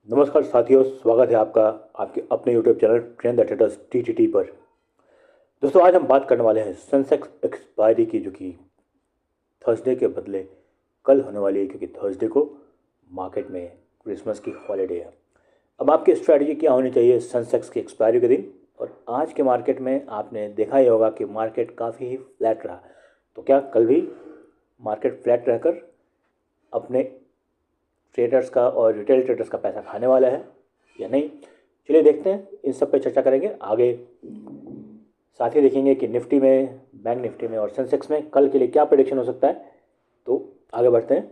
नमस्कार साथियों, स्वागत है आपका आपके अपने YouTube channel trend the traders TTT पर। दोस्तों, आज हम बात करने वाले हैं सेंसेक्स एक्सपायरी की, जो कि थर्सडे के बदले कल होने वाली है, क्योंकि थर्सडे को मार्केट में क्रिसमस की हॉलीडे है। अब आपकी स्ट्रैटेजी क्या होनी चाहिए सेंसेक्स की एक्सपायरी के दिन? और आज के मार्केट में आपने देखा ही होगा कि मार्केट काफ़ी ही फ्लैट रहा। तो क्या कल भी मार्केट फ्लैट रहकर अपने ट्रेडर्स का और रिटेल ट्रेडर्स का पैसा खाने वाला है या नहीं? चलिए देखते हैं, इन सब पे चर्चा करेंगे आगे। साथ ही देखेंगे कि निफ्टी में, बैंक निफ्टी में और सेंसेक्स में कल के लिए क्या प्रेडिक्शन हो सकता है। तो आगे बढ़ते हैं।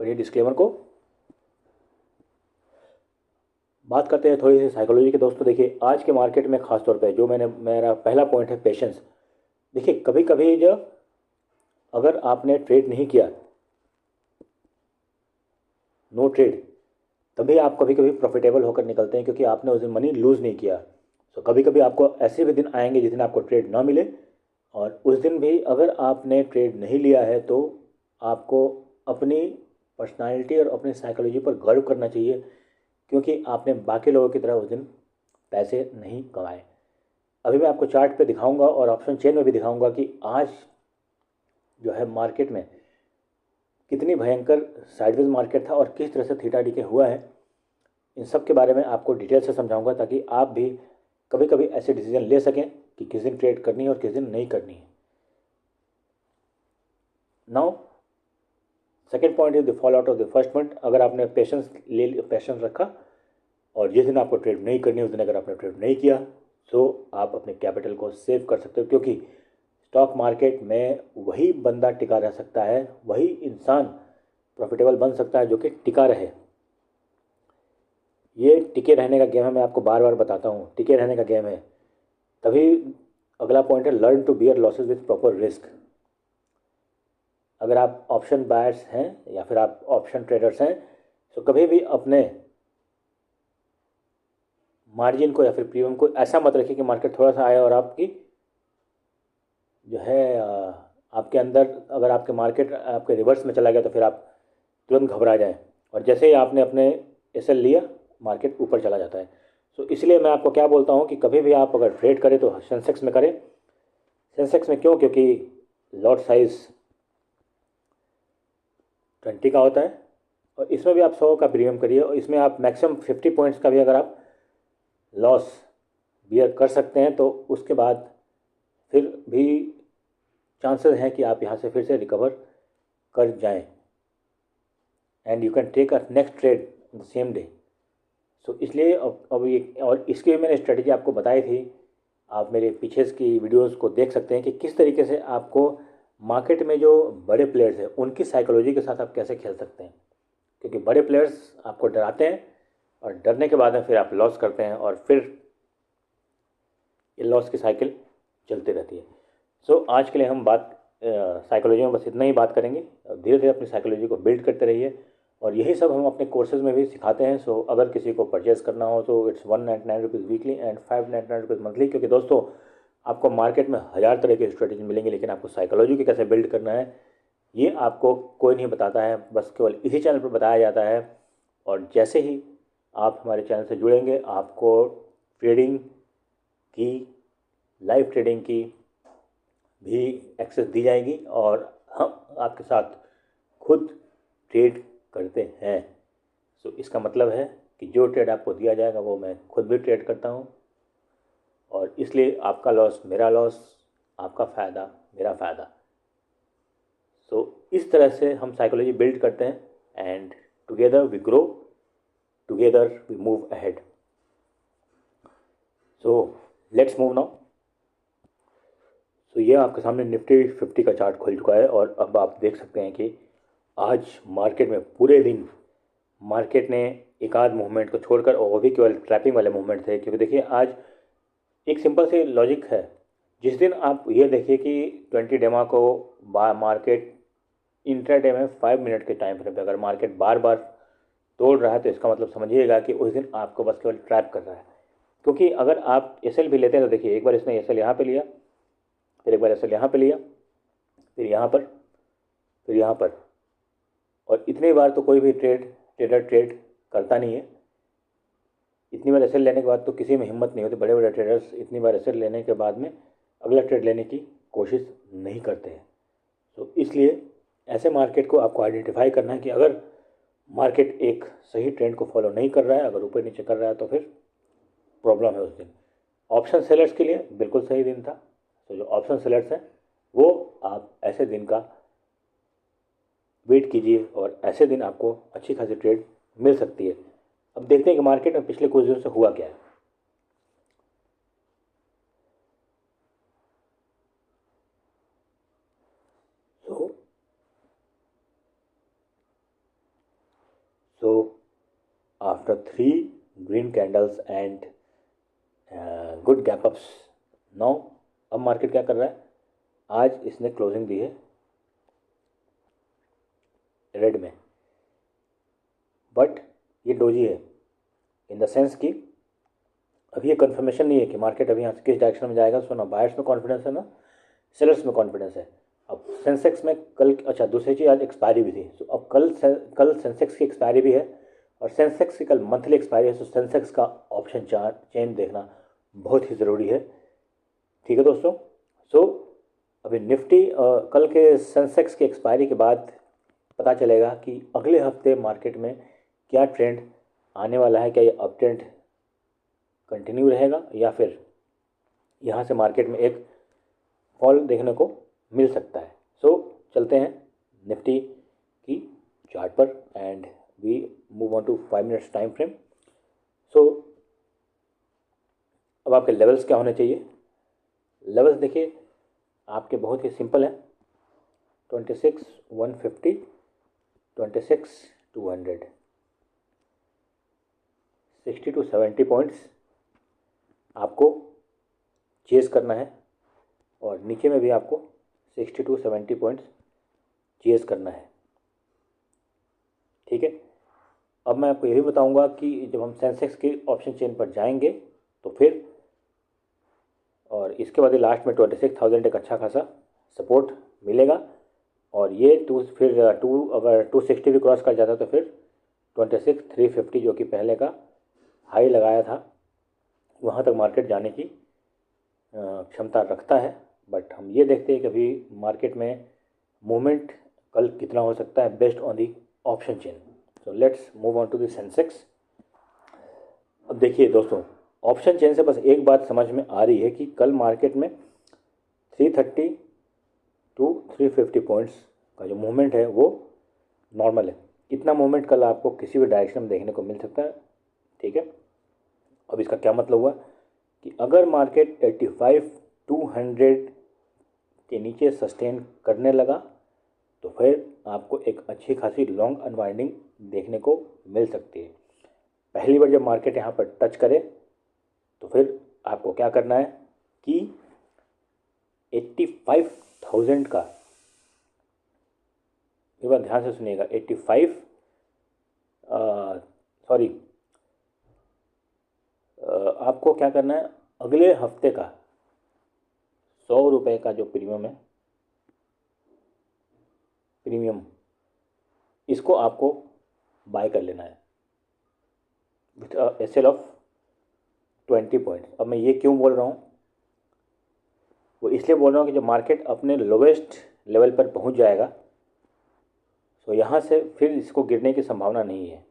पढ़िए डिस्क्लेमर को। बात करते हैं थोड़ी सी साइकोलॉजी के। दोस्तों देखिए, आज के मार्केट में खासतौर पे जो मेरा पहला पॉइंट है पेशेंस। देखिए, कभी कभी जब अगर आपने ट्रेड नहीं किया, नो ट्रेड, तभी आप कभी कभी प्रॉफिटेबल होकर निकलते हैं, क्योंकि आपने उस दिन मनी लूज़ नहीं किया। तो कभी कभी आपको ऐसे भी दिन आएंगे जिस दिन आपको ट्रेड ना मिले, और उस दिन भी अगर आपने ट्रेड नहीं लिया है तो आपको अपनी पर्सनालिटी और अपनी साइकोलॉजी पर गर्व करना चाहिए, क्योंकि आपने बाकी लोगों की तरह उस दिन पैसे नहीं कमाए। अभी मैं आपको चार्ट पे दिखाऊंगा और ऑप्शन चेन में भी दिखाऊंगा कि आज जो है मार्केट में कितनी भयंकर साइडवेज मार्केट था और किस तरह से थीटा डीके हुआ है। इन सब के बारे में आपको डिटेल से समझाऊंगा, ताकि आप भी कभी कभी ऐसे डिसीजन ले सकें कि किस दिन ट्रेड करनी है और किस दिन नहीं करनी है। Now second point is the fall out of the first point. अगर आपने पेशेंस रखा और जिस दिन आपको ट्रेड नहीं करनी है उस दिन अगर आपने ट्रेड नहीं किया, तो आप अपने कैपिटल को सेव कर सकते हो, क्योंकि स्टॉक मार्केट में वही बंदा टिका रह सकता है, वही इंसान प्रॉफिटेबल बन सकता है जो कि टिका रहे। ये टिके रहने का गेम है, मैं आपको बार बार बताता हूँ, टिके रहने का गेम है। तभी अगला पॉइंट है learn to bear losses with proper risk. अगर आप ऑप्शन बायर्स हैं या फिर आप ऑप्शन ट्रेडर्स हैं, तो कभी भी अपने मार्जिन को या फिर प्रीमियम को ऐसा मत रखिए कि मार्केट थोड़ा सा आए और आपकी जो है आपके अंदर, अगर आपके मार्केट आपके रिवर्स में चला गया तो फिर आप तुरंत घबरा जाएं, और जैसे ही आपने अपने एसएल लिया मार्केट ऊपर चला जाता है। सो इसलिए मैं आपको क्या बोलता हूँ कि कभी भी आप अगर ट्रेड करें तो सेंसेक्स में करें। सेंसेक्स में क्यों? क्योंकि लॉट साइज 20 का होता है, और इसमें भी आप 100 का प्रीमियम करिए, और इसमें आप मैक्सिमम 50 पॉइंट्स का भी अगर आप लॉस बियर कर सकते हैं तो उसके बाद फिर भी चांसेस हैं कि आप यहाँ से फिर से रिकवर कर जाएं, and you can take a next trade the same day. So इसलिए अब ये, और इसके मैंने स्ट्रेटजी आपको बताई थी। आप मेरे पीछे की वीडियोस को देख सकते हैं कि किस तरीके से आपको मार्केट में जो बड़े प्लेयर्स हैं उनकी साइकोलॉजी के साथ आप कैसे खेल सकते हैं, क्योंकि बड़े प्लेयर्स आपको डराते हैं, और डरने के बाद में फिर आप लॉस करते हैं, और फिर ये लॉस की साइकिल चलती रहती है। सो आज के लिए हम बात साइकोलॉजी में बस इतना ही बात करेंगे। धीरे धीरे अपनी साइकोलॉजी को बिल्ड करते रहिए, और यही सब हम अपने कोर्सेज में भी सिखाते हैं। सो अगर किसी को परचेज़ करना हो तो it's 199 rupees weekly and 599 rupees monthly, क्योंकि दोस्तों आपको मार्केट में हज़ार तरह की स्ट्रेटेजी मिलेंगी, लेकिन आपको साइकोलॉजी को कैसे बिल्ड करना है ये आपको कोई नहीं बताता है, बस केवल इसी चैनल पर बताया जाता है। और जैसे ही आप हमारे चैनल से जुड़ेंगे, आपको ट्रेडिंग की, लाइव ट्रेडिंग की भी एक्सेस दी जाएगी, और हम आपके साथ खुद ट्रेड करते हैं। सो इसका मतलब है कि जो ट्रेड आपको दिया जाएगा वो मैं खुद भी ट्रेड करता हूँ, और इसलिए आपका लॉस मेरा लॉस, आपका फ़ायदा मेरा फ़ायदा। सो इस तरह से हम साइकोलॉजी बिल्ड करते हैं, and together we grow, together we move ahead. So let's move now. तो ये आपके सामने निफ्टी 50 का चार्ट खुल चुका है, और अब आप देख सकते हैं कि आज मार्केट में पूरे दिन मार्केट ने एक आध मूवमेंट को छोड़कर, और वो भी केवल ट्रैपिंग वाले मूवमेंट थे, क्योंकि देखिए आज एक सिंपल सी लॉजिक है। जिस दिन आप ये देखिए कि 20 डेमा को मार्केट इंट्राडे में 5 मिनट के टाइम फ्रेम पे अगर मार्केट बार बार तोड़ रहा है, तो इसका मतलब समझिएगा कि उस दिन आपको बस केवल ट्रैप कर रहा है। क्योंकि अगर आप एसएल भी लेते हैं तो देखिए, एक बार इसने एसएल यहाँ पे लिया, फिर एक बार एसएल यहाँ पे लिया, फिर यहाँ पर, फिर यहाँ पर, और इतनी बार तो कोई भी ट्रेड ट्रेडर ट्रेड करता नहीं है। इतनी बार एसएल लेने के बाद तो किसी में हिम्मत नहीं होती, बड़े बड़े ट्रेडर्स इतनी बार एसएल लेने के बाद में अगला ट्रेड लेने की कोशिश नहीं करते हैं। तो इसलिए ऐसे मार्केट को आपको आइडेंटिफाई करना है कि अगर मार्केट एक सही ट्रेंड को फॉलो नहीं कर रहा है, अगर ऊपर नीचे कर रहा है, तो फिर प्रॉब्लम है उस दिन। ऑप्शन सेलर्स के लिए बिल्कुल सही दिन था। तो जो ऑप्शन सेलर्स हैं वो आप ऐसे दिन का वेट कीजिए और ऐसे दिन आपको अच्छी खासी ट्रेड मिल सकती है। अब देखते हैं कि मार्केट में पिछले कुछ दिनों से हुआ क्या है। So after 3 green candles and good gap ups, now अब मार्केट क्या कर रहा है, आज इसने क्लोजिंग दी है रेड में, बट ये डोजी है इन द सेंस कि अभी ये कंफर्मेशन नहीं है कि मार्केट अभी यहाँ से किस डायरेक्शन में जाएगा। सो ना बायर्स में कॉन्फिडेंस है ना सेलर्स में कॉन्फिडेंस है। अब सेंसेक्स में कल, अच्छा दूसरी चीज़, आज एक्सपायरी भी थी। तो अब कल सेंसेक्स की एक्सपायरी भी है और सेंसेक्स की कल मंथली एक्सपायरी है। तो सेंसेक्स का ऑप्शन चार्ट चेन देखना बहुत ही ज़रूरी है। ठीक है दोस्तों। सो अभी निफ्टी कल के सेंसेक्स की एक्सपायरी के बाद पता चलेगा कि अगले हफ्ते मार्केट में क्या ट्रेंड आने वाला है। क्या ये अप ट्रेंड कंटिन्यू रहेगा या फिर यहाँ से मार्केट में एक फॉल देखने को मिल सकता है। सो चलते हैं निफ्टी की चार्ट पर and we move on to 5 minutes time frame. So अब आपके लेवल्स क्या होने चाहिए। लेवल्स देखिए आपके बहुत ही सिंपल है, 26 150, 26 200, 60 to 70 पॉइंट्स आपको चेस करना है और नीचे में भी आपको 60 to 70 पॉइंट्स चेस करना है। ठीक है। अब मैं आपको ये भी बताऊंगा कि जब हम सेंसेक्स के ऑप्शन चेन पर जाएंगे तो फिर और इसके बाद लास्ट में 26,000 एक अच्छा खासा सपोर्ट मिलेगा और ये अगर 260 भी क्रॉस कर जाता तो फिर 26,350 जो कि पहले का हाई लगाया था वहाँ तक मार्केट जाने की क्षमता रखता है। बट हम ये देखते हैं कि अभी मार्केट में मूवमेंट कल कितना हो सकता है based on the option chain. So let's move on to the Sensex. अब देखिए दोस्तों, ऑप्शन चेन से बस एक बात समझ में आ रही है कि कल मार्केट में 330 to 350 पॉइंट्स का जो मूवमेंट है वो नॉर्मल है। इतना मूवमेंट कल आपको किसी भी डायरेक्शन में देखने को मिल सकता है। ठीक है। अब इसका क्या मतलब हुआ कि अगर मार्केट 85,200 के नीचे सस्टेन करने लगा तो फिर आपको एक अच्छी खासी लॉन्ग अनवाइंडिंग देखने को मिल सकती है। पहली बार जब मार्केट यहाँ पर टच करे तो फिर आपको क्या करना है कि 85,000 का, एक बार ध्यान से सुनिएगा, 85 सॉरी आपको क्या करना है, अगले हफ्ते का 100 रुपये का जो प्रीमियम है, प्रीमियम इसको आपको बाय कर लेना है विथ एसएल ऑफ 20 पॉइंट्स। अब मैं ये क्यों बोल रहा हूँ, वो इसलिए बोल रहा हूँ कि जब मार्केट अपने लोवेस्ट लेवल पर पहुँच जाएगा तो यहाँ से फिर इसको गिरने की संभावना नहीं है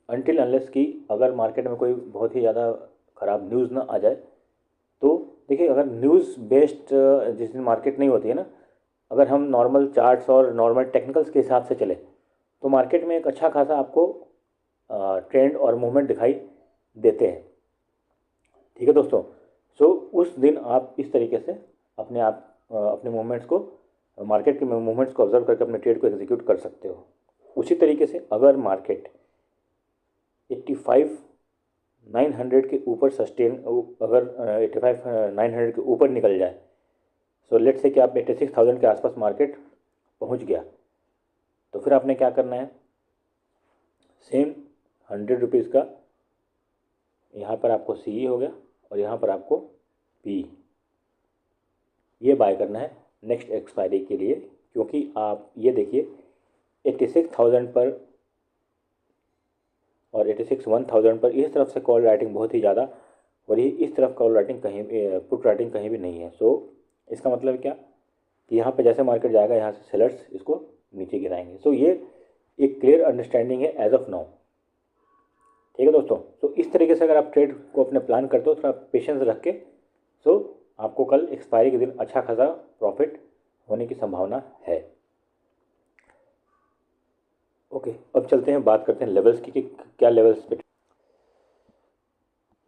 अनटिल अनलेस कि अगर मार्केट में कोई बहुत ही ज़्यादा ख़राब न्यूज़ ना आ जाए। तो देखिए, अगर न्यूज़ बेस्ड जिस दिन मार्केट नहीं होती है ना, अगर हम नॉर्मल चार्ट्स और नॉर्मल टेक्निकल्स के हिसाब से चले तो मार्केट में एक अच्छा खासा आपको ट्रेंड और मूवमेंट दिखाई देते हैं। ठीक है दोस्तों। सो उस दिन आप इस तरीके से अपने मूवमेंट्स को, मार्केट के मूवमेंट्स को ऑब्जर्व करके अपने ट्रेड को एग्जीक्यूट कर सकते हो। उसी तरीके से अगर मार्केट 85,900 के ऊपर सस्टेन, अगर 85,900 के ऊपर निकल जाए, सो लेट से कि आप 86,000 के आसपास मार्केट पहुंच गया, तो फिर आपने क्या करना है, सेम 100 रुपीज़ का यहाँ पर आपको सी हो गया और यहाँ पर आपको पी, ये बाय करना है नेक्स्ट एक्सपायरी के लिए। क्योंकि आप ये देखिए 86,000 पर और 86,1,000 पर इस तरफ से कॉल राइटिंग बहुत ही ज़्यादा, और ये इस तरफ कॉल राइटिंग कहीं पुट राइटिंग कहीं भी नहीं है। सो इसका मतलब क्या कि यहाँ पे जैसे मार्केट जाएगा यहाँ से सेलर्स इसको नीचे गिराएंगे। सो ये एक क्लियर अंडरस्टैंडिंग है एज ऑफ नाउ। ठीक है दोस्तों, तो इस तरीके से अगर आप ट्रेड को अपने प्लान करते हो, थोड़ा पेशेंस रख के, सो आपको कल एक्सपायरी के दिन अच्छा खासा प्रॉफिट होने की संभावना है। ओके, अब चलते हैं, बात करते हैं लेवल्स की कि क्या लेवल्स पे।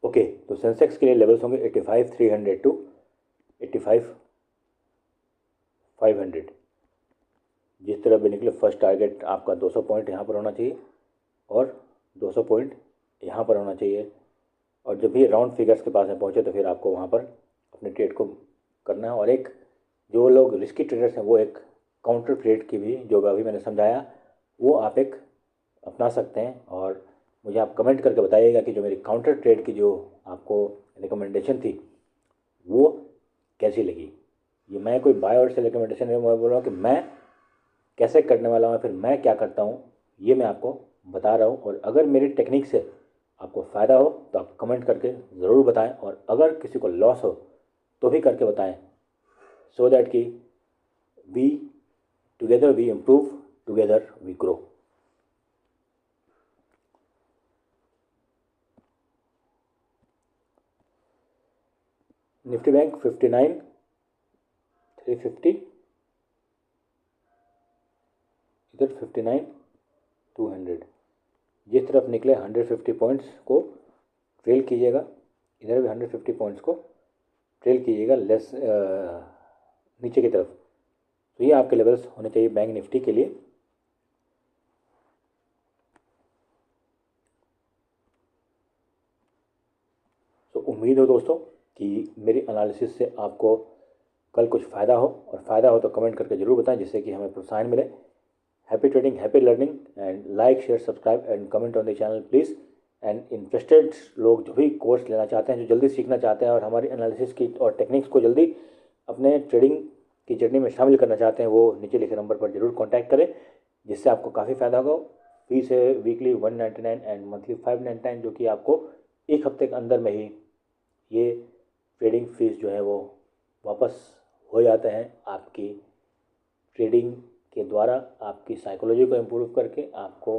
ओके, तो सेंसेक्स के लिए लेवल्स होंगे 85,300 टू 85,500। जिस तरह भी निकले, फर्स्ट टारगेट आपका 200 पॉइंट यहाँ पर होना चाहिए और 200 पॉइंट यहाँ पर होना चाहिए, और जब भी राउंड फिगर्स के पास में पहुँचे तो फिर आपको वहाँ पर अपने ट्रेड को करना है। और एक जो लोग रिस्की ट्रेडर्स हैं वो एक काउंटर ट्रेड की भी, जो अभी मैंने समझाया, वो आप एक अपना सकते हैं। और मुझे आप कमेंट करके बताइएगा कि जो मेरी काउंटर ट्रेड की जो आपको रिकमेंडेशन थी वो कैसी लगी। ये मैं कोई बाय और सेल रिकमेंडेशन नहीं, मैं बोल रहा हूँ कि मैं कैसे करने वाला हूँ, फिर मैं क्या करता हूँ, ये मैं आपको बता रहा हूँ। और अगर मेरी टेक्निक से आपको फ़ायदा हो तो आप कमेंट करके ज़रूर बताएं, और अगर किसी को लॉस हो तो भी करके बताएं, सो दैट कि we together we improve, together we grow. Nifty Bank 59,350, इधर 59,200। जिस तरफ निकले 150 पॉइंट्स को ट्रेल कीजिएगा, इधर भी 150 पॉइंट्स को ट्रेल कीजिएगा लेस नीचे की तरफ। तो ये आपके लेवल्स होने चाहिए बैंक निफ्टी के लिए। तो उम्मीद हो दोस्तों कि मेरी एनालिसिस से आपको कल कुछ फ़ायदा हो, और फ़ायदा हो तो कमेंट करके ज़रूर बताएं, जिससे कि हमें प्रोत्साहन मिले। Happy trading, happy learning, and like, share, subscribe and comment on the channel please. And interested लोग जो भी कोर्स लेना चाहते हैं, जो जल्दी सीखना चाहते हैं और हमारी एनालिसिस की और टेक्निक्स को जल्दी अपने ट्रेडिंग की जर्नी में शामिल करना चाहते हैं, वो नीचे लिखे नंबर पर ज़रूर कॉन्टैक्ट करें, जिससे आपको काफ़ी फ़ायदा होगा। फीस है वीकली 199 एंड मंथली 599, जो कि आपको एक हफ्ते के अंदर में ही ये ट्रेडिंग फीस जो है वो वापस हो जाते हैं। आपकी ट्रेडिंग के द्वारा आपकी साइकोलॉजी को इम्प्रूव करके आपको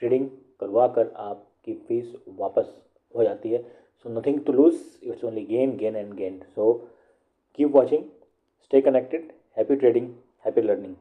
ट्रेडिंग करवा कर आपकी फीस वापस हो जाती है। So nothing to lose, it's only gain, gain and gain. So keep watching, stay connected, happy trading, happy learning.